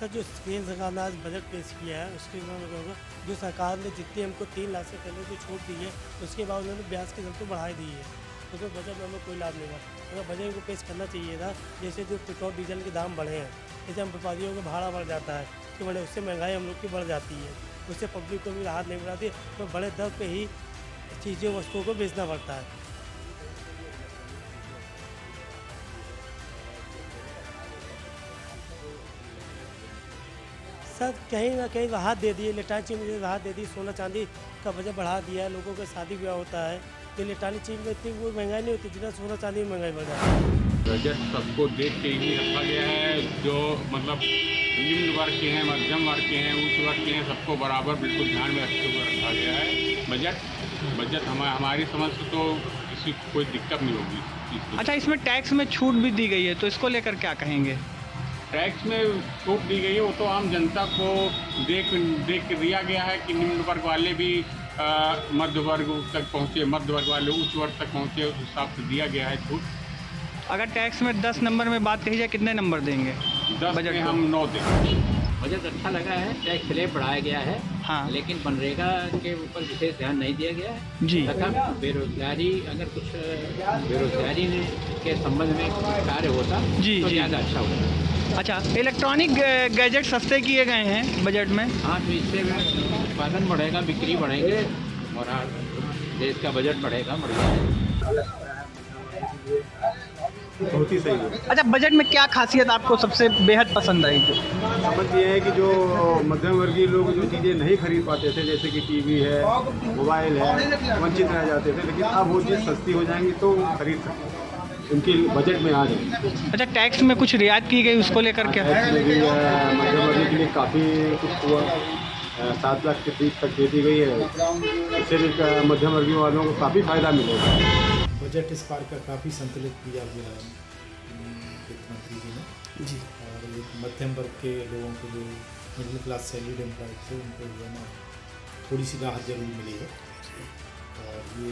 Sir जो केंद्र सरकार ने आज बजट पेश किया है उसके में जो सरकार ने जितनी हमको 3 लाख से पहले जो छूट दी है उसके बाद उन्होंने ब्याज की दर तो बढ़ा ही दी है, उसमें बजट में हमें कोई लाभ नहीं हुआ। अगर बजट को पेश करना चाहिए था, जैसे जो पेट्रोल डीजल के दाम बढ़े हैं, जैसे हम व्यापारियों का भाड़ा बढ़ जाता है तो बड़े उससे महंगाई हम लोग की बढ़ जाती है, उससे पब्लिक को भी राहत नहीं मिलती, तो बड़े दर पर ही चीज़ें वस्तुओं को बेचना पड़ता है। सर कहीं ना कहीं राहत दे दी है, इलेक्ट्रॉनिक चीज़ में राहत दे दी, सोना चांदी का वजह बढ़ा दिया है, लोगों का शादी ब्याह होता है तो इलेक्ट्रॉनिक चीज़ में इतनी वो महंगाई नहीं होती जितना सोना चांदी में महंगाई बढ़ जाती है। बजट सबको देख के ही रखा गया है, जो मतलब निम्न वर्ग के हैं, मध्यम वर्ग के हैं, उच्च वर्ग के हैं, सबको बराबर बिल्कुल ध्यान में रखते हुए रखा गया है। बजट हमारी समझ से तो किसी को कोई दिक्कत नहीं होगी। अच्छा, इसमें टैक्स में छूट भी दी गई है तो इसको लेकर क्या कहेंगे? टैक्स में छूट दी गई है, वो तो आम जनता को देख के दिया गया है कि निम्न वर्ग वाले भी मध्य वर्ग तक पहुँचे, मध्य वर्ग वाले उच्च वर्ग तक पहुँचे, उस हिसाब से दिया गया है छूट। अगर टैक्स में 10 नंबर में बात कही जाए कितने नंबर देंगे? 10 बजट में को? हम 9 देंगे। बजट अच्छा लगा है, टैक्स स्लैब बढ़ाया गया है, हाँ लेकिन मनरेगा के ऊपर विशेष ध्यान नहीं दिया गया है जी। तथा बेरोजगारी, अगर कुछ बेरोजगारी के संबंध में कुछ कार्य होता जी, तो जी। ज़्यादा अच्छा होता। अच्छा, इलेक्ट्रॉनिक गैजेट सस्ते किए गए हैं बजट में। हाँ, तो इससे उत्पादन बढ़ेगा, बिक्री बढ़ेंगे और देश का बजट बढ़ेगा, बहुत ही सही है। अच्छा, बजट में क्या खासियत आपको सबसे बेहद पसंद आई? जो समझ ये है कि जो मध्यम वर्गीय लोग जो चीज़ें नहीं खरीद पाते थे, जैसे कि टीवी है, मोबाइल है, वंचित रह जाते थे, लेकिन अब वो चीज़ सस्ती हो जाएंगी तो खरीद सकते हैं, उनकी बजट में आ जाएगी। अच्छा, टैक्स में कुछ रियायत की गई, उसको लेकर क्या? टैक्स में भी मध्यम वर्गीय के लिए काफ़ी कुछ हुआ, 7 लाख के बीच तक दे दी गई है, इससे भी मध्यम वर्गीय वालों को काफ़ी फ़ायदा मिलेगा। बजट इस बार का काफ़ी संतुलित किया गया है वित्त मंत्री जी ने जी। और एक मध्यम वर्ग के लोगों को जो मिडिल क्लास सैलरीड एम्प्लॉय थे उनको जो है ना थोड़ी सी राहत जरूर मिली है। और ये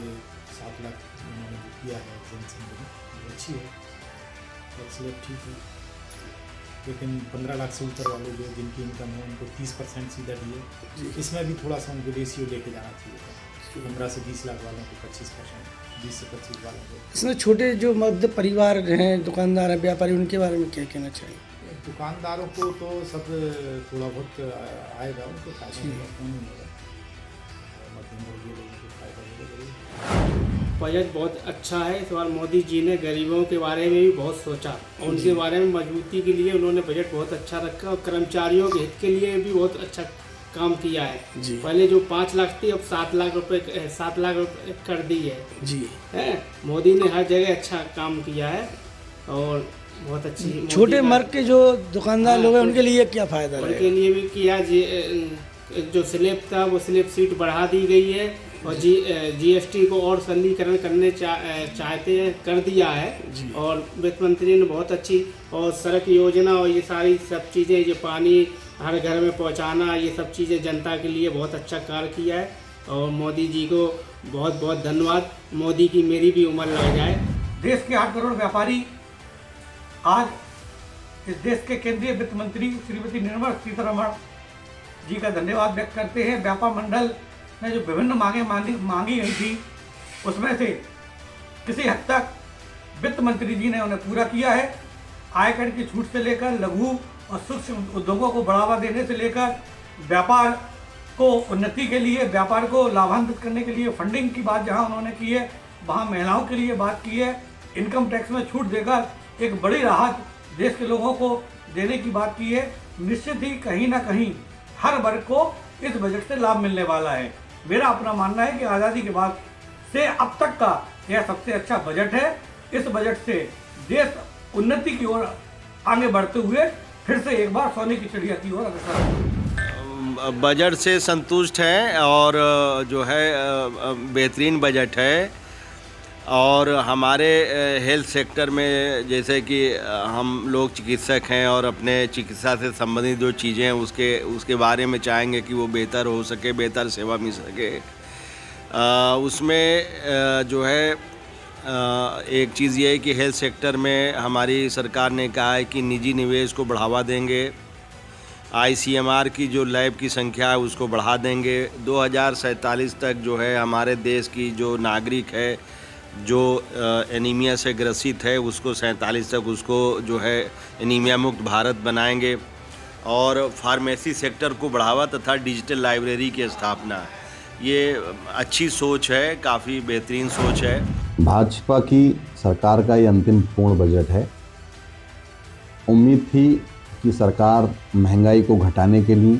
7 लाख उन्होंने जो किया है पेंशन में वो अच्छी है, टैक्स स्लैब ठीक है, लेकिन 15 लाख से ऊपर वाले जो जिनकी इनकम है उनको 30% सीधा दिए। इसमें भी थोड़ा सा उनको रेशियो लेके जाना चाहिए था, 15 से 20 लाख वालों को 25%, 20 से 25 वालों को। इसमें छोटे जो मध्य परिवार हैं, दुकानदार हैं, व्यापारी, उनके बारे में क्या कहना चाहिए? दुकानदारों को तो सब थोड़ा बहुत आएगा, उनको फायदा होगा, क्यों नहीं होगा, मध्यम वर्गीय लोगों को फायदा होगा जरूर। बजट बहुत अच्छा है। इस बार मोदी जी ने गरीबों के बारे में भी बहुत सोचा और उनके बारे में मजबूती के लिए उन्होंने बजट बहुत अच्छा रखा और कर्मचारियों के हित के लिए भी बहुत अच्छा काम किया है जी। पहले जो 5 लाख थी अब 7 लाख रुपए कर दी है जी है। मोदी ने हर जगह अच्छा काम किया है और बहुत अच्छी छोटे वर्ग के जो दुकानदार लोग हैं उनके लिए क्या फ़ायदा उनके रहेगा? लिए भी किया। जो स्लैब था वो स्लैब सीट बढ़ा दी गई है और जीएसटी को और सरलीकरण करने चाहते हैं, कर दिया है। और वित्त मंत्री ने बहुत अच्छी और सड़क योजना और ये सारी सब चीज़ें, जो पानी हर घर में पहुंचाना, ये सब चीज़ें जनता के लिए बहुत अच्छा कार्य किया है और मोदी जी को बहुत बहुत धन्यवाद। मोदी की मेरी भी उम्र लग जाए। देश के 8 करोड़ व्यापारी आज इस देश के केंद्रीय वित्त मंत्री श्रीमती निर्मला सीतारमण जी का धन्यवाद व्यक्त करते हैं। व्यापार मंडल में जो विभिन्न मांगी गई थी उसमें से किसी हद तक वित्त मंत्री जी ने उन्हें पूरा किया है। आयकर की छूट से लेकर लघु और सूक्ष्म उद्योगों को बढ़ावा देने से लेकर व्यापार को उन्नति के लिए, व्यापार को लाभान्वित करने के लिए फंडिंग की बात जहां उन्होंने की है, वहां महिलाओं के लिए बात की है। इनकम टैक्स में छूट देकर एक बड़ी राहत देश के लोगों को देने की बात की है। निश्चित ही कहीं ना कहीं हर वर्ग को इस बजट से लाभ मिलने वाला है। मेरा अपना मानना है कि आज़ादी के बाद से अब तक का यह सबसे अच्छा बजट है। इस बजट से देश उन्नति की ओर आगे बढ़ते हुए फिर से एक बार सोने की चिड़िया की ओर अग्रसर होगा। बजट से संतुष्ट हैं और जो है बेहतरीन बजट है। और हमारे हेल्थ सेक्टर में जैसे कि हम लोग चिकित्सक हैं और अपने चिकित्सा से संबंधित जो चीज़ें हैं उसके बारे में चाहेंगे कि वो बेहतर हो सके, बेहतर सेवा मिल सके। उसमें जो है एक चीज़ ये है कि हेल्थ सेक्टर में हमारी सरकार ने कहा है कि निजी निवेश को बढ़ावा देंगे ICMR की जो लैब की संख्या है उसको बढ़ा देंगे। 2047 तक जो है हमारे देश की जो नागरिक है जो एनीमिया से ग्रसित है उसको 47 तक उसको जो है एनीमिया मुक्त भारत बनाएंगे। और फार्मेसी सेक्टर को बढ़ावा तथा डिजिटल लाइब्रेरी की स्थापना, ये अच्छी सोच है, काफ़ी बेहतरीन सोच है। भाजपा की सरकार का ये अंतिम पूर्ण बजट है। उम्मीद थी कि सरकार महंगाई को घटाने के लिए,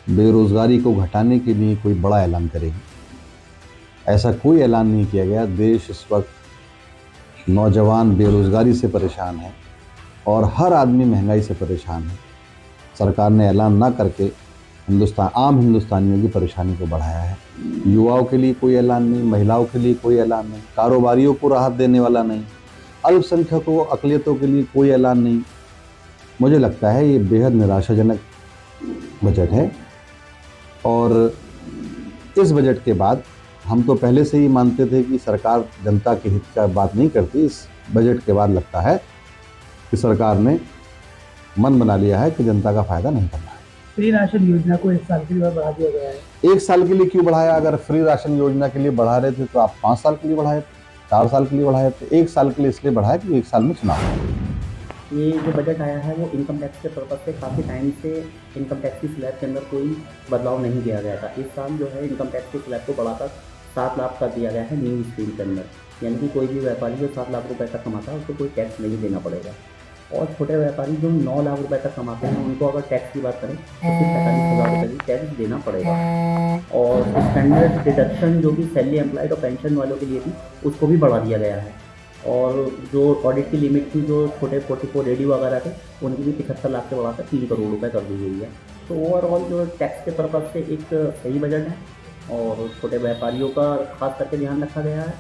बेरोज़गारी को घटाने के लिए कोई बड़ा ऐलान करेगी। ऐसा कोई ऐलान नहीं किया गया। देश इस वक्त नौजवान बेरोज़गारी से परेशान है और हर आदमी महंगाई से परेशान है। सरकार ने ऐलान ना करके आम हिंदुस्तानियों की परेशानी को बढ़ाया है। युवाओं के लिए कोई ऐलान नहीं, महिलाओं के लिए कोई ऐलान नहीं, कारोबारियों को राहत देने वाला नहीं, अल्पसंख्यकों अक़लियतों के लिए कोई ऐलान नहीं। मुझे लगता है ये बेहद निराशाजनक बजट है। और इस बजट के बाद हम तो पहले से ही मानते थे कि सरकार जनता के हित का बात नहीं करती। इस बजट के बाद लगता है कि सरकार ने मन बना लिया है कि जनता का फ़ायदा नहीं करना है। फ्री राशन योजना को 1 साल के लिए बढ़ा दिया गया है। 1 साल के लिए क्यों बढ़ाया? अगर फ्री राशन योजना के लिए बढ़ा रहे थे तो आप 5 साल के लिए बढ़ाए, 4 साल के लिए बढ़ाए थे। 1 साल के लिए इसलिए बढ़ाया कि 1 साल में चुनाव है। ये जो बजट आया है वो इनकम टैक्स के पर्पज़ से काफ़ी टाइम से इनकम टैक्स की स्लैब के अंदर कोई बदलाव नहीं किया गया था। इस साल जो है इनकम टैक्स की स्लैब को बढ़ाकर 7 लाख कर दिया गया है न्यू स्कीम के अंदर। यानी कि कोई भी व्यापारी जो 7 लाख रुपए तक कमाता है उसको कोई टैक्स नहीं देना पड़ेगा। और छोटे व्यापारी जो 9 लाख रुपए तक कमाते हैं उनको अगर टैक्स की बात करें तो सिर्फ 45,000 रुपये की टैक्स देना पड़ेगा। और स्टैंडर्ड डिडक्शन जो कि सैलरी एम्प्लॉयड और पेंशन वालों के लिए थी उसको भी बढ़ा दिया गया है। और जो ऑडिट की लिमिट थी, जो छोटे 44 रेडियो वगैरह थे, उनकी भी 75 लाख से बढ़ाकर 3 करोड़ रुपए कर दी गई है। तो ओवरऑल जो टैक्स के पर्पज़ से एक सही बजट है और छोटे व्यापारियों का खास करके ध्यान रखा गया है।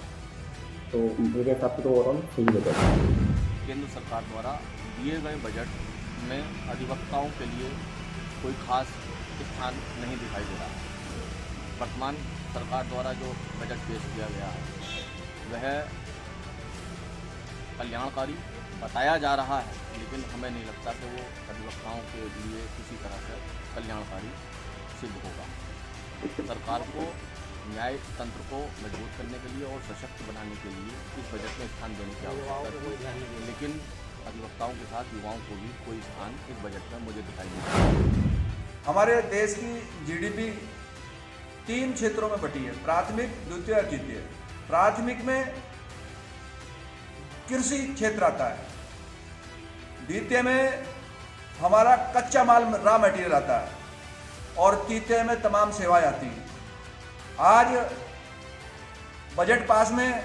तो मेरे हिसाब से तो ओवरऑल सही बजट है। केंद्र सरकार द्वारा दिए गए बजट में अधिवक्ताओं के लिए कोई खास स्थान नहीं दिखाई दे रहा है। वर्तमान सरकार द्वारा जो बजट पेश किया गया है वह कल्याणकारी बताया जा रहा है, लेकिन हमें नहीं लगता कि वो अधिवक्ताओं के लिए किसी तरह से कल्याणकारी सिद्ध होगा। सरकार को न्याय तंत्र को मजबूत करने के लिए और सशक्त बनाने के लिए इस बजट में स्थान देने की आवश्यकता है, लेकिन अधिवक्ताओं के साथ युवाओं को भी कोई स्थान इस बजट में मुझे दिखाई नहीं देता। हमारे देश की जीडीपी 3 क्षेत्रों में बटी है, प्राथमिक, द्वितीय और तृतीय। प्राथमिक में कृषि क्षेत्र आता है, द्वितीय में हमारा कच्चा माल रॉ मटेरियल आता है और तृतीय में तमाम सेवाएं आती हैं। आज बजट पास में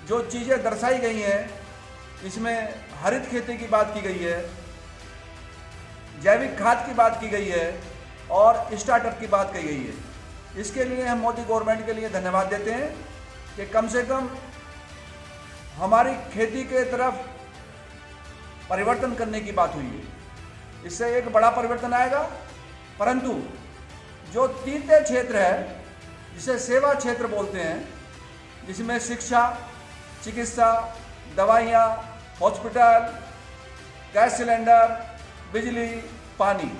जो चीज़ें दर्शाई गई हैं इसमें हरित खेती की बात की गई है, जैविक खाद की बात की गई है और स्टार्टअप की बात की गई है। इसके लिए हम मोदी गवर्नमेंट के लिए धन्यवाद देते हैं कि कम से कम हमारी खेती के तरफ परिवर्तन करने की बात हुई है। इससे एक बड़ा परिवर्तन आएगा। परंतु जो तृतीय क्षेत्र है जिसे सेवा क्षेत्र बोलते हैं, जिसमें शिक्षा, चिकित्सा, दवाइयाँ, हॉस्पिटल, गैस सिलेंडर, बिजली, पानी,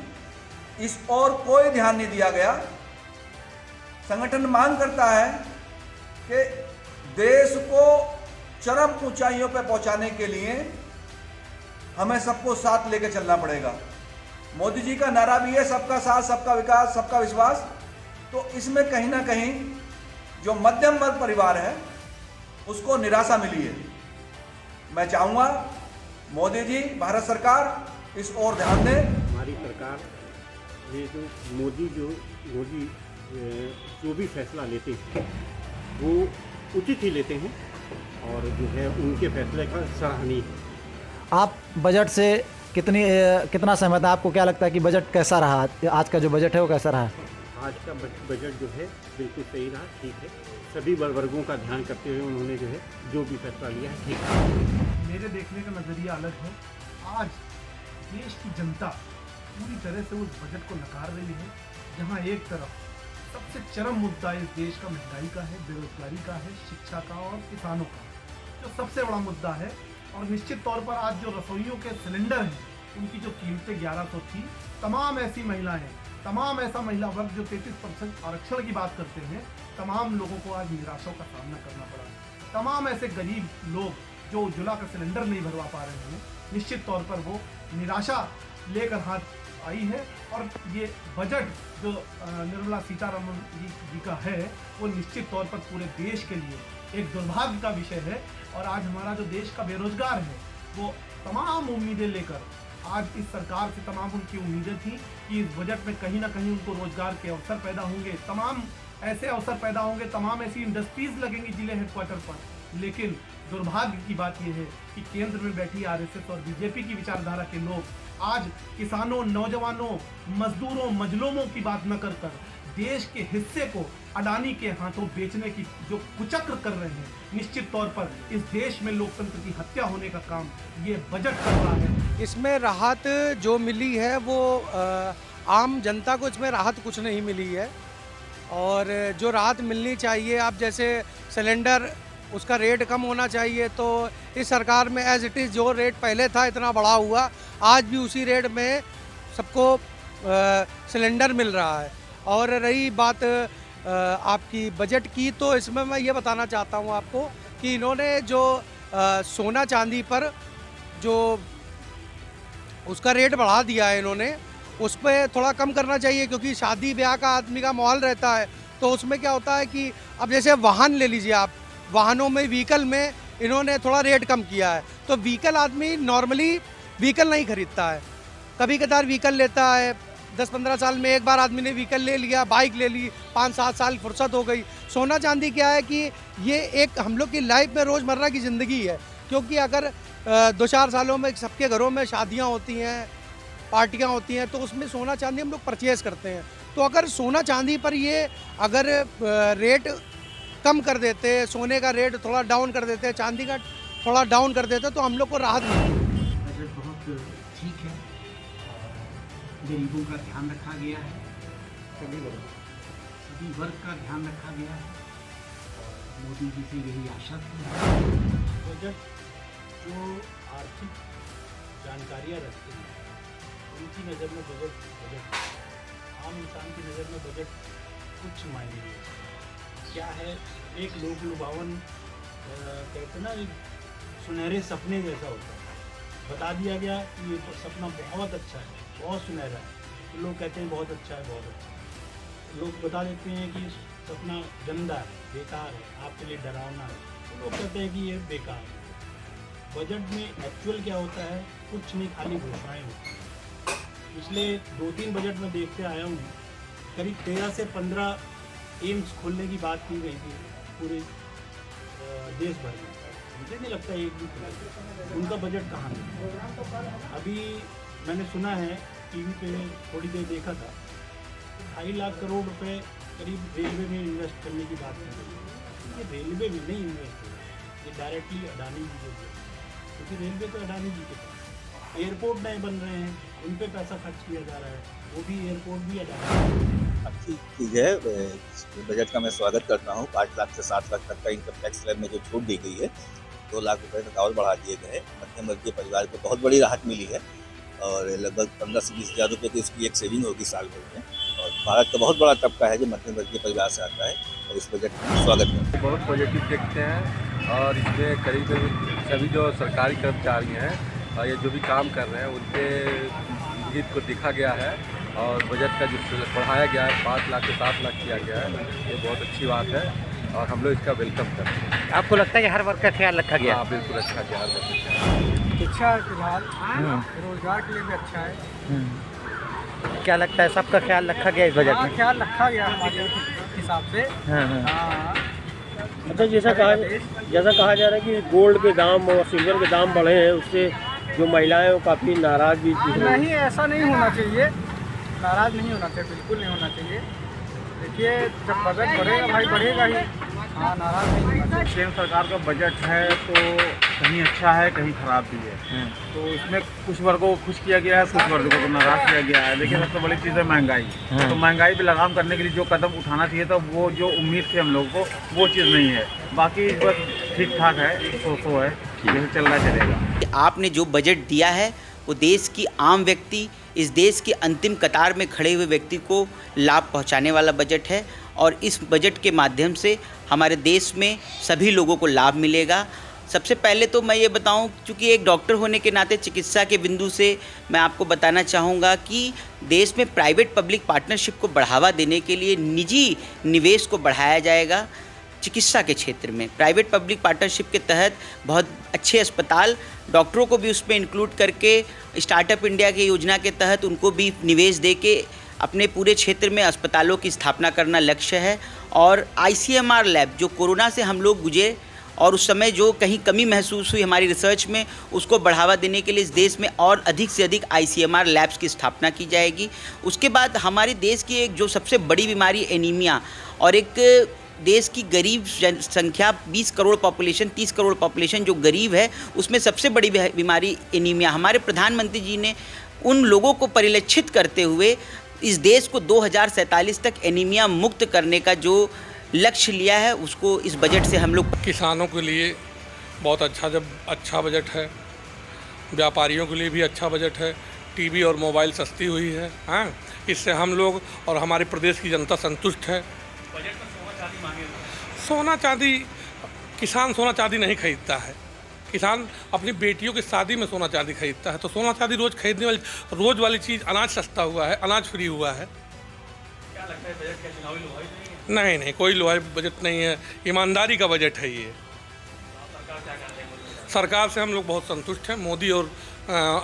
इस और कोई ध्यान नहीं दिया गया। संगठन मांग करता है कि देश को चरम ऊंचाइयों पर पहुंचाने के लिए हमें सबको साथ लेकर चलना पड़ेगा। मोदी जी का नारा भी है सबका साथ, सबका विकास, सबका विश्वास। तो इसमें कहीं ना कहीं जो मध्यम वर्ग परिवार है उसको निराशा मिली है। मैं चाहूँगा मोदी जी, भारत सरकार इस ओर ध्यान दें। हमारी सरकार ये मोदी जो भी फैसला लेते हैं वो उचित ही लेते हैं और जो है उनके फैसले का सराहनीय है। आप बजट से कितना सहमत है? आपको क्या लगता है कि बजट कैसा रहा? आज का जो बजट है वो कैसा रहा? आज का बजट जो है बिल्कुल सही रहा, ठीक है। सभी वर्गों का ध्यान करते हुए उन्होंने जो भी फैसला लिया है ठीक है। मेरे देखने का नज़रिया अलग है। आज देश की जनता पूरी तरह से उस बजट को नकार रही है, जहां एक तरफ सबसे चरम मुद्दा इस देश का महंगाई का है, बेरोजगारी का है, शिक्षा का और किसानों का, जो सबसे बड़ा मुद्दा है। और निश्चित तौर पर आज जो रसोइयों के सिलेंडर हैं उनकी जो कीमतें 1100 थी, तमाम ऐसी महिलाएं, तमाम ऐसा महिला वर्ग जो 33% आरक्षण की बात करते हैं, तमाम लोगों को आज निराशाओं का सामना करना पड़ा। तमाम ऐसे गरीब लोग जो उज्ज्वला का सिलेंडर नहीं भरवा पा रहे हैं, निश्चित तौर पर वो निराशा लेकर हाथ आई है। और ये बजट जो निर्मला सीतारमण जी का है, वो निश्चित तौर पर पूरे देश के लिए एक दुर्भाग्य का विषय है। और आज हमारा जो देश का बेरोजगार है, वो तमाम उम्मीदें लेकर आज इस सरकार से तमाम उनकी उम्मीदें थी कि इस बजट में कहीं ना कहीं उनको रोजगार के अवसर पैदा होंगे, तमाम ऐसे अवसर पैदा होंगे, तमाम ऐसी इंडस्ट्रीज लगेंगी जिले हेडक्वार्टर पर। लेकिन दुर्भाग्य की बात यह है कि केंद्र में बैठी आरएसएस और बीजेपी की विचारधारा के लोग आज किसानों, नौजवानों, मजदूरों, मजलूमों की बात न कर कर देश के हिस्से को अडानी के हाथों बेचने की जो कुचक्र कर रहे हैं, निश्चित तौर पर इस देश में लोकतंत्र की हत्या होने का काम ये बजट कर रहा है। इसमें राहत जो मिली है वो आम जनता को इसमें राहत कुछ नहीं मिली है। और जो राहत मिलनी चाहिए, आप जैसे सिलेंडर उसका रेट कम होना चाहिए, तो इस सरकार में एज इट इज़ जो रेट पहले था इतना बढ़ा हुआ, आज भी उसी रेट में सबको सिलेंडर मिल रहा है। और रही बात आपकी बजट की, तो इसमें मैं ये बताना चाहता हूँ आपको कि इन्होंने जो सोना चांदी पर जो उसका रेट बढ़ा दिया है, इन्होंने उस पर थोड़ा कम करना चाहिए, क्योंकि शादी ब्याह का आदमी का माहौल रहता है। तो उसमें क्या होता है कि अब जैसे वाहन ले लीजिए आप, वाहनों में, व्हीकल में इन्होंने थोड़ा रेट कम किया है। तो व्हीकल आदमी नॉर्मली व्हीकल नहीं खरीदता है, कभी कभार व्हीकल लेता है, 10-15 साल में एक बार आदमी ने व्हीकल ले लिया, बाइक ले ली, 5-7 साल फुर्सत हो गई। सोना चांदी क्या है कि ये एक हम लोग की लाइफ में रोज़मर्रा की ज़िंदगी है, क्योंकि अगर 2-4 सालों में सबके घरों में शादियाँ होती हैं, पार्टियाँ होती हैं, तो उसमें सोना चांदी हम लोग परचेज़ करते हैं। तो अगर सोना चांदी पर ये अगर रेट कम कर देते, सोने का रेट थोड़ा डाउन कर देते, चांदी का थोड़ा डाउन कर देते, तो हम लोग को राहत मिलती। बजट बहुत ठीक है, गरीबों का ध्यान रखा गया है, सभी वर्ग का ध्यान रखा गया है। मोदी जी से यही आशा थी। बजट जो आर्थिक जानकारियाँ रखते हैं, उनकी नज़र में बजट आम इंसान की नज़र में बजट कुछ मायने नहीं है। क्या है, एक लोक लुभावन कहते ना, सुनहरे सपने जैसा होता है। बता दिया गया कि ये तो सपना बहुत अच्छा है, बहुत सुनहरा है, तो लोग कहते हैं बहुत अच्छा है, बहुत अच्छा है। लोग बता देते हैं कि सपना गंदा है, बेकार है, आपके लिए डरावना है, तो लोग कहते हैं कि ये बेकार है। बजट में एक्चुअल क्या होता है, कुछ नहीं, खाली घोषणाएँ होती हैं। पिछले 2-3 बजट में देखते आया हूँ, करीब 13 से 15 एम्स खोलने की बात की गई थी पूरे देश भर में। मुझे नहीं लगता एक भी खुला। उनका बजट कहाँ है? अभी मैंने सुना है, टीवी पे थोड़ी देर देखा था, 2.5 लाख करोड़ रुपए करीब रेलवे में इन्वेस्ट करने की बात की गई। ये रेलवे में नहीं इन्वेस्ट हो रहा है, ये डायरेक्टली अडानी जी को, क्योंकि रेलवे तो अडानी जी के पास। एयरपोर्ट नए बन रहे हैं, उन पे पैसा खर्च किया जा रहा है, वो भी एयरपोर्ट भी अडानी। अच्छी चीज़ है, बजट का मैं स्वागत करता हूँ। 5 लाख से 7 लाख तक का इनकम टैक्स स्लैब में जो छूट दी गई है, 2 लाख रुपये तक और बढ़ा दिए गए हैं। मध्यम वर्गीय परिवार को बहुत बड़ी राहत मिली है और लगभग 15 से 20 हज़ार रुपये की इसकी एक सेविंग होगी साल भर में। और भारत का बहुत बड़ा तबका है जो मध्यम वर्गीय परिवार से आता है, और इस बजट का स्वागत करते हैं। बहुत पॉजिटिव देखते हैं, और इसमें करीब सभी जो सरकारी कर्मचारी हैं और ये जो भी काम कर रहे हैं, उनके हित को देखा गया है। और बजट का जो बढ़ाया गया है 5 लाख से 7 लाख किया गया है, ये बहुत अच्छी बात है और हम लोग इसका वेलकम करते हैं। आपको लगता है कि हर वर्ग का ख्याल रखा गया? हाँ, बिल्कुल अच्छा ख्याल रखा। अच्छा है, फिलहाल रोजगार के लिए भी अच्छा है। क्या लगता है, सबका ख्याल रखा गया इस बजट में? ख्याल रखा गया हमारे हिसाब से। हाँ। अच्छा, जैसा कहा जा रहा है कि गोल्ड के दाम और सिल्वर के दाम बढ़े हैं, उससे जो महिलाएं हैं वो काफ़ी नाराज़ भी थी। नहीं, ऐसा नहीं होना चाहिए, नाराज़ नहीं होना चाहिए, बिल्कुल नहीं होना चाहिए। देखिए, जब बजट बढ़ेगा भाई, बढ़ेगा ही। हाँ, नाराज़ नहीं होना चाहिए। केंद्र सरकार का बजट है तो कहीं अच्छा है, कहीं ख़राब भी है। तो इसमें कुछ वर्गों को खुश किया गया है, कुछ वर्गों को नाराज़ किया गया है। देखिए, सबसे बड़ी चीज़ है महंगाई। तो महंगाई पे लगाम करने के लिए जो कदम उठाना चाहिए था, वो जो उम्मीद थी हम लोगों को, वो चीज़ नहीं है। बाकी बस ठीक ठाक है, सो है, जैसे चल रहा चलेगा। आपने जो बजट दिया है वो देश की आम व्यक्ति, इस देश के अंतिम कतार में खड़े हुए व्यक्ति को लाभ पहुंचाने वाला बजट है और इस बजट के माध्यम से हमारे देश में सभी लोगों को लाभ मिलेगा। सबसे पहले तो मैं ये बताऊं, क्योंकि एक डॉक्टर होने के नाते चिकित्सा के बिंदु से मैं आपको बताना चाहूँगा कि देश में प्राइवेट पब्लिक पार्टनरशिप को बढ़ावा देने के लिए निजी निवेश को बढ़ाया जाएगा। चिकित्सा के क्षेत्र में प्राइवेट पब्लिक पार्टनरशिप के तहत बहुत अच्छे अस्पताल, डॉक्टरों को भी उसमें इंक्लूड करके स्टार्टअप इंडिया की योजना के तहत उनको भी निवेश दे के अपने पूरे क्षेत्र में अस्पतालों की स्थापना करना लक्ष्य है। और ICMR लैब, जो कोरोना से हम लोग गुजरे और उस समय जो कहीं कमी महसूस हुई हमारी रिसर्च में, उसको बढ़ावा देने के लिए इस देश में और अधिक से अधिक ICMR लैब्स की स्थापना की जाएगी। उसके बाद हमारे देश की एक जो सबसे बड़ी बीमारी एनीमिया, और एक देश की गरीब संख्या 20 करोड़ पॉपुलेशन, 30 करोड़ पॉपुलेशन जो गरीब है, उसमें सबसे बड़ी बीमारी एनीमिया। हमारे प्रधानमंत्री जी ने उन लोगों को परिलक्षित करते हुए इस देश को 2047 तक एनीमिया मुक्त करने का जो लक्ष्य लिया है, उसको इस बजट से हम लोग। किसानों के लिए बहुत अच्छा बजट है, व्यापारियों के लिए भी अच्छा बजट है, टीवी और मोबाइल सस्ती हुई है। हाँ, इससे हम लोग और हमारे प्रदेश की जनता संतुष्ट है। सोना चांदी, किसान सोना चांदी नहीं खरीदता है। किसान अपनी बेटियों की शादी में सोना चांदी खरीदता है, तो सोना चांदी रोज़ खरीदने वाली चीज़, अनाज सस्ता हुआ है, अनाज फ्री हुआ है। क्या लगता है बजट क्या चुनावी लोहाई नहीं, कोई लोहाई बजट नहीं है, ईमानदारी का बजट है ये। सरकार से हम लोग बहुत संतुष्ट हैं, मोदी और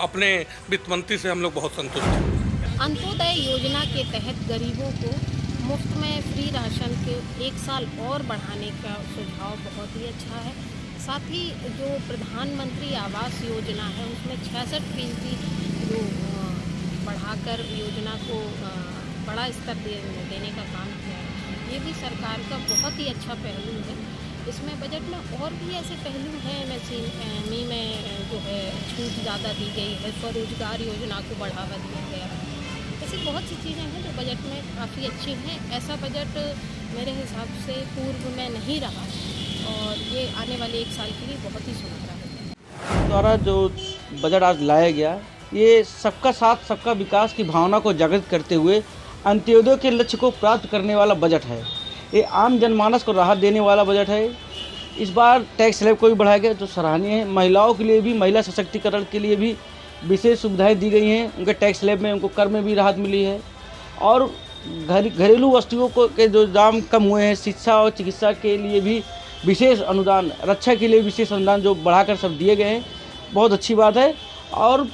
अपने वित्त मंत्री से हम लोग बहुत संतुष्ट हैं। अंत्योदय योजना के तहत गरीबों को मुफ्त में फ्री राशन के 1 साल और बढ़ाने का सुझाव बहुत ही अच्छा है। साथ ही जो प्रधानमंत्री आवास योजना है, उसमें 66% जो बढ़ाकर योजना को बड़ा स्तर देने का काम किया है, ये भी सरकार का बहुत ही अच्छा पहलू है। इसमें बजट में और भी ऐसे पहलू हैं, MSME में जो है छूट ज़्यादा दी गई है, स्वरोजगार योजना को बढ़ावा दिया गया है। ऐसी बहुत सी चीज़ें हैं जो बजट में काफ़ी अच्छी हैं। ऐसा बजट मेरे हिसाब से पूर्व में नहीं रहा और ये आने वाले 1 साल के लिए बहुत ही सुनहरा है। द्वारा जो बजट आज लाया गया, ये सबका साथ सबका विकास की भावना को जागृत करते हुए अंत्योदय के लक्ष्य को प्राप्त करने वाला बजट है। ये आम जनमानस को राहत देने वाला बजट है। इस बार टैक्स स्लैब को भी बढ़ाया गया, जो सराहनीय है। महिलाओं के लिए भी, महिला सशक्तिकरण के लिए भी विशेष सुविधाएं दी गई हैं। उनके टैक्स स्लैब में उनको कर में भी राहत मिली है और घरेलू वस्तुओं को के जो दाम कम हुए हैं, शिक्षा और चिकित्सा के लिए भी विशेष अनुदान, रक्षा के लिए विशेष अनुदान जो बढ़ाकर सब दिए गए हैं, बहुत अच्छी बात है। और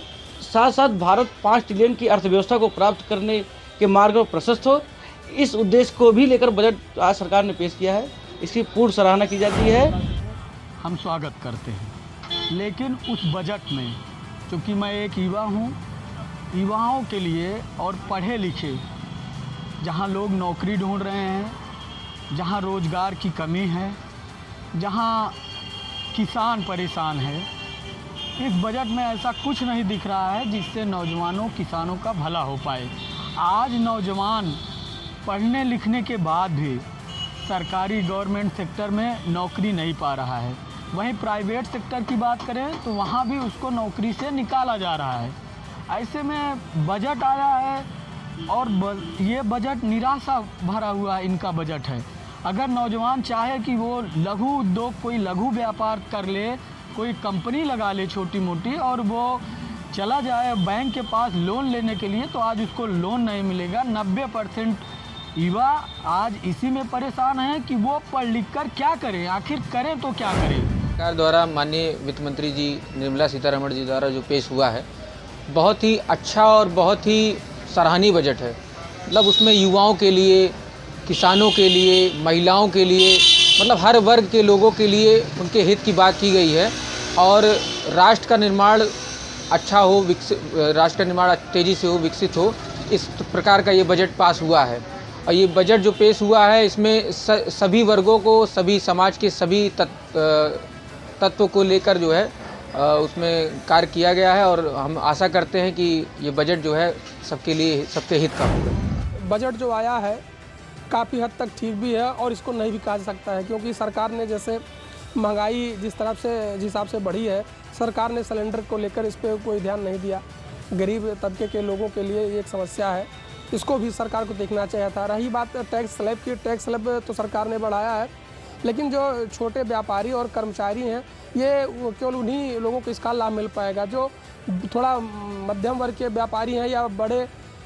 साथ साथ भारत 5 ट्रिलियन की अर्थव्यवस्था को प्राप्त करने के मार्ग पर प्रशस्त हो, इस उद्देश्य को भी लेकर बजट आज सरकार ने पेश किया है। इसकी पूर्ण सराहना की जाती है। हम स्वागत करते हैं, लेकिन उस बजट में, क्योंकि मैं एक युवा हूँ, युवाओं के लिए और पढ़े लिखे जहाँ लोग नौकरी ढूंढ रहे हैं, जहाँ रोज़गार की कमी है, जहाँ किसान परेशान है, इस बजट में ऐसा कुछ नहीं दिख रहा है जिससे नौजवानों, किसानों का भला हो पाए। आज नौजवान पढ़ने लिखने के बाद भी सरकारी गवर्नमेंट सेक्टर में नौकरी नहीं पा रहा है। वहीं प्राइवेट सेक्टर की बात करें तो वहाँ भी उसको नौकरी से निकाला जा रहा है। ऐसे में बजट आया है और ये बजट निराशा भरा हुआ इनका बजट है। अगर नौजवान चाहे कि वो लघु उद्योग, कोई लघु व्यापार कर ले, कोई कंपनी लगा ले छोटी मोटी, और वो चला जाए बैंक के पास लोन लेने के लिए, तो आज उसको लोन नहीं मिलेगा। 90% युवा आज इसी में परेशान हैं कि वो पढ़ लिख कर क्या करें, आखिर करें तो क्या करें। सरकार द्वारा माननीय वित्त मंत्री जी निर्मला सीतारमण जी द्वारा जो पेश हुआ है, बहुत ही अच्छा और बहुत ही सराहनीय बजट है। मतलब उसमें युवाओं के लिए, किसानों के लिए, महिलाओं के लिए, मतलब हर वर्ग के लोगों के लिए उनके हित की बात की गई है। और राष्ट्र का निर्माण अच्छा हो, राष्ट्र का निर्माण तेज़ी से हो, विकसित हो, इस प्रकार का ये बजट पास हुआ है। और ये बजट जो पेश हुआ है, इसमें सभी वर्गों को, सभी समाज के सभी तत्व को लेकर जो है उसमें कार्य किया गया है। और हम आशा करते हैं कि ये बजट जो है सबके लिए, सबके हित का होगा। बजट जो आया है काफ़ी हद तक ठीक भी है और इसको नहीं भी कहा जा सकता है, क्योंकि सरकार ने जैसे महंगाई जिस हिसाब से बढ़ी है, सरकार ने सिलेंडर को लेकर इस पर कोई ध्यान नहीं दिया। गरीब तबके के लोगों के लिए ये एक समस्या है, इसको भी सरकार को देखना चाहिए था। रही बात टैक्स स्लैब की, टैक्स स्लैब तो सरकार ने बढ़ाया है, लेकिन जो छोटे व्यापारी और कर्मचारी हैं, ये केवल उन्हीं लोगों को इसका लाभ मिल पाएगा। जो थोड़ा मध्यम वर्ग के व्यापारी हैं या बड़े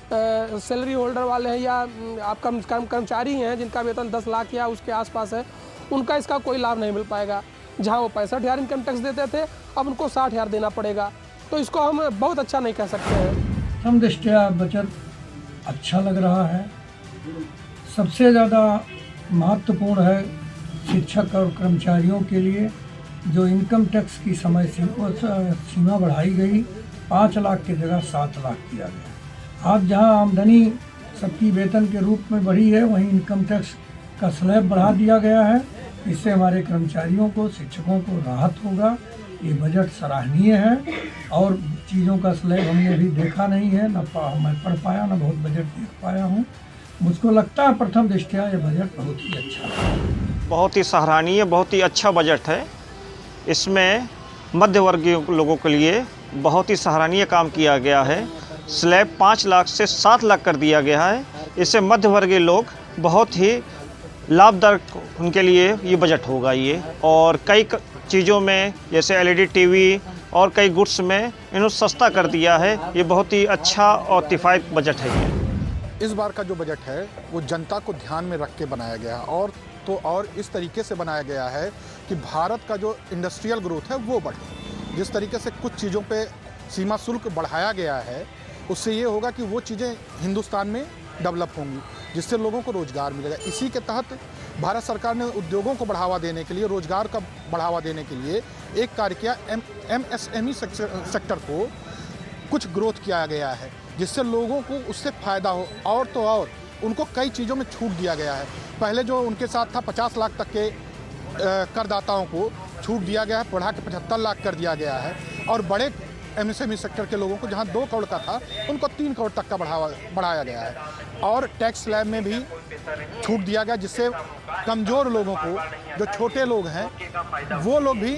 सैलरी होल्डर वाले हैं या आप कर्मचारी हैं जिनका वेतन 10 लाख या उसके आसपास है, उनका इसका कोई लाभ नहीं मिल पाएगा। जहां वो 65,000 इनकम टैक्स देते थे, अब उनको 60,000 देना पड़ेगा। तो इसको हम बहुत अच्छा नहीं कह सकते हैं। हम दृष्टिया बजट अच्छा लग रहा है। सबसे ज़्यादा महत्वपूर्ण है शिक्षक और कर्मचारियों के लिए, जो इनकम टैक्स की समय सीमा बढ़ाई गई, 5 लाख की जगह 7 लाख किया गया। अब जहां आमदनी सबकी वेतन के रूप में बढ़ी है, वहीं इनकम टैक्स का स्लैब बढ़ा दिया गया है। इससे हमारे कर्मचारियों को, शिक्षकों को राहत होगा। ये बजट सराहनीय है और चीज़ों का स्लैब हमने अभी देखा नहीं है, मैं पढ़ पाया न बहुत बजट देख पाया हूँ। मुझको लगता है प्रथम दृष्टया ये बजट बहुत ही अच्छा है, बहुत ही सराहनीय, बहुत ही अच्छा बजट है। इसमें मध्यवर्गीय लोगों के लिए बहुत ही सराहनीय काम किया गया है। स्लैब 5 लाख से 7 लाख कर दिया गया है। इससे मध्यवर्गीय लोग बहुत ही लाभदायक उनके लिए ये बजट होगा ये। और कई चीज़ों में जैसे LED टीवी और कई गुड्स में इन्होंने सस्ता कर दिया है। ये बहुत ही अच्छा और किफ़ायती बजट है ये। इस बार का जो बजट है वो जनता को ध्यान में रख के बनाया गया है और इस तरीके से बनाया गया है कि भारत का जो इंडस्ट्रियल ग्रोथ है वो बढ़े। जिस तरीके से कुछ चीज़ों पे सीमा शुल्क बढ़ाया गया है, उससे ये होगा कि वो चीज़ें हिंदुस्तान में डेवलप होंगी, जिससे लोगों को रोज़गार मिलेगा। इसी के तहत भारत सरकार ने उद्योगों को बढ़ावा देने के लिए, रोज़गार का बढ़ावा देने के लिए एक कार्य किया। MSME सेक्टर को कुछ ग्रोथ किया गया है, जिससे लोगों को उससे फ़ायदा हो। और तो और उनको कई चीज़ों में छूट दिया गया है। पहले जो उनके साथ था 50 लाख तक के करदाताओं को छूट दिया गया है, बढ़ा के 75 लाख कर दिया गया है। और बड़े MSME सेक्टर के लोगों को जहां 2 करोड़ का था, उनको 3 करोड़ तक का बढ़ाया गया है। और टैक्स स्लैब में भी छूट दिया गया, जिससे कमज़ोर लोगों को, जो छोटे लोग हैं, वो लोग भी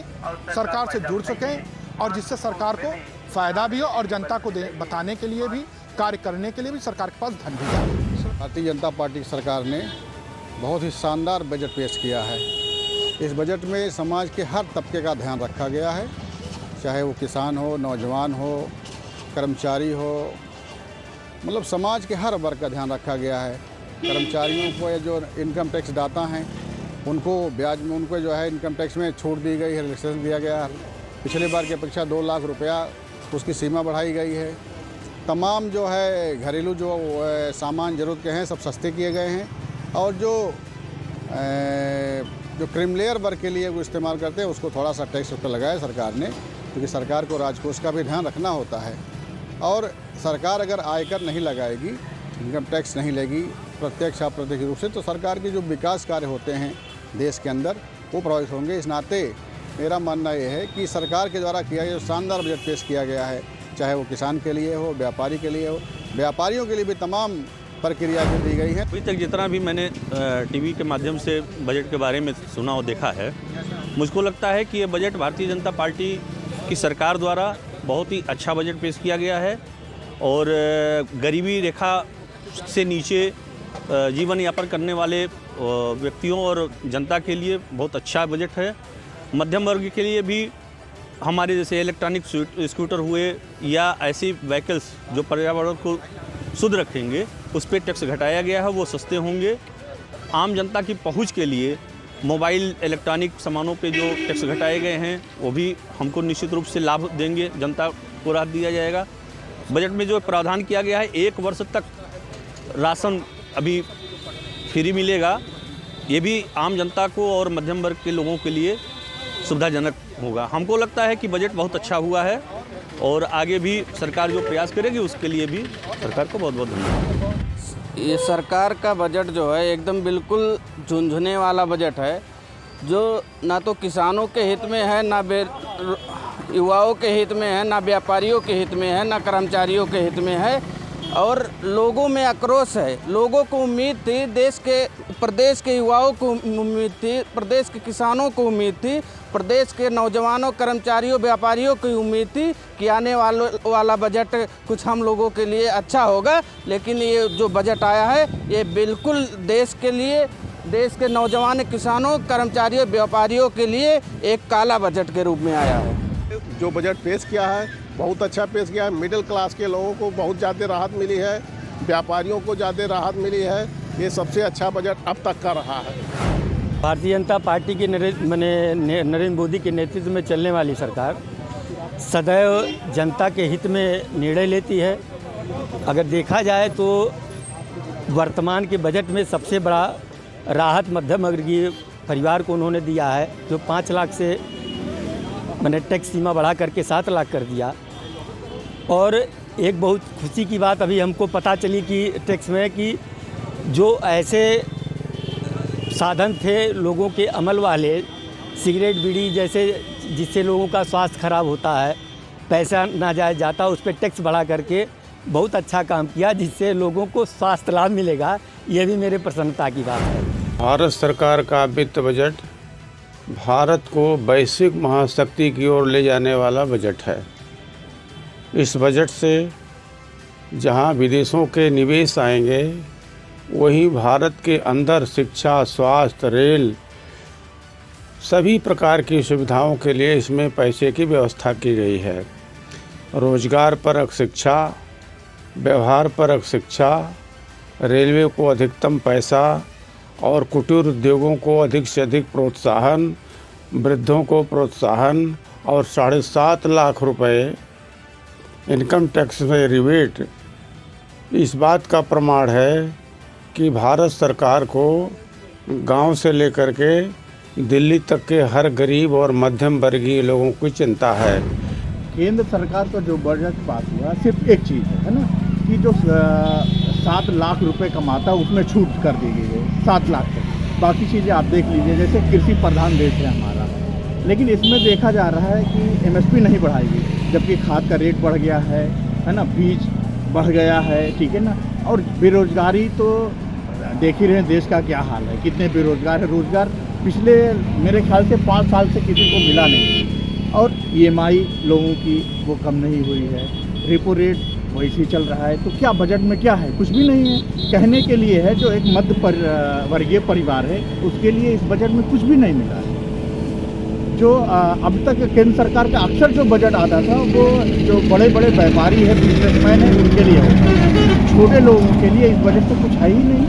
सरकार से जुड़ सकें और जिससे सरकार को फ़ायदा भी हो और जनता को बताने के लिए भी, कार्य करने के लिए भी सरकार के पास धन भी है। भारतीय जनता पार्टी सरकार ने बहुत ही शानदार बजट पेश किया है। इस बजट में समाज के हर तबके का ध्यान रखा गया है, चाहे वो किसान हो, नौजवान हो, कर्मचारी हो, मतलब समाज के हर वर्ग का ध्यान रखा गया है। कर्मचारियों को जो इनकम टैक्स दाता हैं, उनको ब्याज में, उनको जो है इनकम टैक्स में छूट दी गई है, रिलैक्सेशन दिया गया है। पिछले बार की अपेक्षा 2 लाख रुपया उसकी सीमा बढ़ाई गई है। तमाम जो है घरेलू जो सामान ज़रूरत के हैं सब सस्ते किए गए हैं। और जो क्रीमिलेयर वर्ग के लिए वो इस्तेमाल करते हैं, उसको थोड़ा सा टैक्स उस पर लगाया सरकार ने, क्योंकि सरकार को राजकोष का भी ध्यान रखना होता है। और सरकार अगर आयकर नहीं लगाएगी, इनकम टैक्स नहीं लेगी प्रत्यक्ष अप्रत्यक्ष रूप से, तो सरकार के जो विकास कार्य होते हैं देश के अंदर वो प्रभावित होंगे। इस नाते मेरा मानना ये है कि सरकार के द्वारा किया गया जो शानदार बजट पेश किया गया है, चाहे वो किसान के लिए हो, व्यापारी के लिए हो, व्यापारियों के लिए भी तमाम प्रक्रिया जो दी गई है। अभी तक जितना भी मैंने टीवी के माध्यम से बजट के बारे में सुना और देखा है, मुझको लगता है कि ये बजट भारतीय जनता पार्टी की सरकार द्वारा बहुत ही अच्छा बजट पेश किया गया है और गरीबी रेखा से नीचे जीवन यापन करने वाले व्यक्तियों और जनता के लिए बहुत अच्छा बजट है। मध्यम वर्ग के लिए भी हमारे जैसे इलेक्ट्रॉनिक स्कूटर हुए या ऐसी व्हीकल्स जो पर्यावरण को शुद्ध रखेंगे, उस पर टैक्स घटाया गया है, वो सस्ते होंगे। आम जनता की पहुंच के लिए मोबाइल इलेक्ट्रॉनिक सामानों पे जो टैक्स घटाए गए हैं वो भी हमको निश्चित रूप से लाभ देंगे, जनता को राहत दिया जाएगा। बजट में जो प्रावधान किया गया है 1 वर्ष तक राशन अभी फ्री मिलेगा, ये भी आम जनता को और मध्यम वर्ग के लोगों के लिए सुविधाजनक होगा। हमको लगता है कि बजट बहुत अच्छा हुआ है और आगे भी सरकार जो प्रयास करेगी उसके लिए भी सरकार को बहुत बहुत धन्यवाद। ये सरकार का बजट जो है एकदम बिल्कुल झुंझुने वाला बजट है, जो ना तो किसानों के हित में है, ना युवाओं के हित में है, ना व्यापारियों के हित में है, ना कर्मचारियों के हित में है। और लोगों में आक्रोश है। लोगों को उम्मीद थी, प्रदेश के युवाओं को उम्मीद थी, प्रदेश के किसानों को उम्मीद थी, प्रदेश के नौजवानों, कर्मचारियों, व्यापारियों की उम्मीद थी कि आने वाला बजट कुछ हम लोगों के लिए अच्छा होगा। लेकिन ये जो बजट आया है ये बिल्कुल देश के लिए, देश के नौजवान, किसानों, कर्मचारियों, व्यापारियों के लिए एक काला बजट के रूप में आया है। जो बजट पेश किया है बहुत अच्छा पेश किया है। मिडिल क्लास के लोगों को बहुत ज़्यादा राहत मिली है, व्यापारियों को ज़्यादा राहत मिली है। ये सबसे अच्छा बजट अब तक का रहा है। भारतीय जनता पार्टी की नरेंद्र मोदी के नेतृत्व में चलने वाली सरकार सदैव जनता के हित में निर्णय लेती है। अगर देखा जाए तो वर्तमान के बजट में सबसे बड़ा राहत मध्यम वर्गीय परिवार को उन्होंने दिया है, जो 5 लाख से मैंने टैक्स सीमा बढ़ा करके 7 लाख कर दिया। और एक बहुत खुशी की बात अभी हमको पता चली कि टैक्स में कि जो ऐसे साधन थे लोगों के अमल वाले, सिगरेट बीड़ी जैसे, जिससे लोगों का स्वास्थ्य खराब होता है, पैसा नाजायज जाता, उस पर टैक्स बढ़ा करके बहुत अच्छा काम किया, जिससे लोगों को स्वास्थ्य लाभ मिलेगा। ये भी मेरे प्रसन्नता की बात है। भारत सरकार का वित्त बजट भारत को वैश्विक महाशक्ति की ओर ले जाने वाला बजट है। इस बजट से जहां विदेशों के निवेश आएंगे, वहीं भारत के अंदर शिक्षा, स्वास्थ्य, रेल सभी प्रकार की सुविधाओं के लिए इसमें पैसे की व्यवस्था की गई है। रोजगार परक शिक्षा, व्यवहार परक शिक्षा, रेलवे को अधिकतम पैसा और कुटीर उद्योगों को अधिक से अधिक प्रोत्साहन, वृद्धों को प्रोत्साहन और 7.5 लाख रुपए इनकम टैक्स में रिबेट इस बात का प्रमाण है कि भारत सरकार को गांव से लेकर के दिल्ली तक के हर गरीब और मध्यम वर्गीय लोगों की चिंता है। केंद्र सरकार का जो बजट पास हुआ सिर्फ एक चीज़ है ना, कि जो 7 लाख रुपए कमाता है उसमें छूट कर दी गई है 7 लाख तक। बाकी चीज़ें आप देख लीजिए, जैसे कृषि प्रधान देश है हमारा, लेकिन इसमें देखा जा रहा है कि एमएसपी नहीं बढ़ाएगी, जबकि खाद का रेट बढ़ गया है ना, बीज बढ़ गया है, ठीक है ना। और बेरोजगारी तो देख ही रहे हैं देश का क्या हाल है, कितने बेरोजगार है। रोजगार पिछले मेरे ख्याल से 5 साल से किसी को मिला नहीं। और EMI लोगों की वो कम नहीं हुई है, रेपो रेट वैसे ही चल रहा है। तो क्या बजट में क्या है? कुछ भी नहीं है। कहने के लिए है जो एक मध्य वर्गीय परिवार है उसके लिए इस बजट में कुछ भी नहीं मिला है। जो अब तक केंद्र सरकार का अक्सर जो बजट आता था वो जो बड़े बड़े व्यापारी है, बिजनेसमैन है, उनके लिए होता है। छोटे लोगों के लिए इस बजट से कुछ है ही नहीं।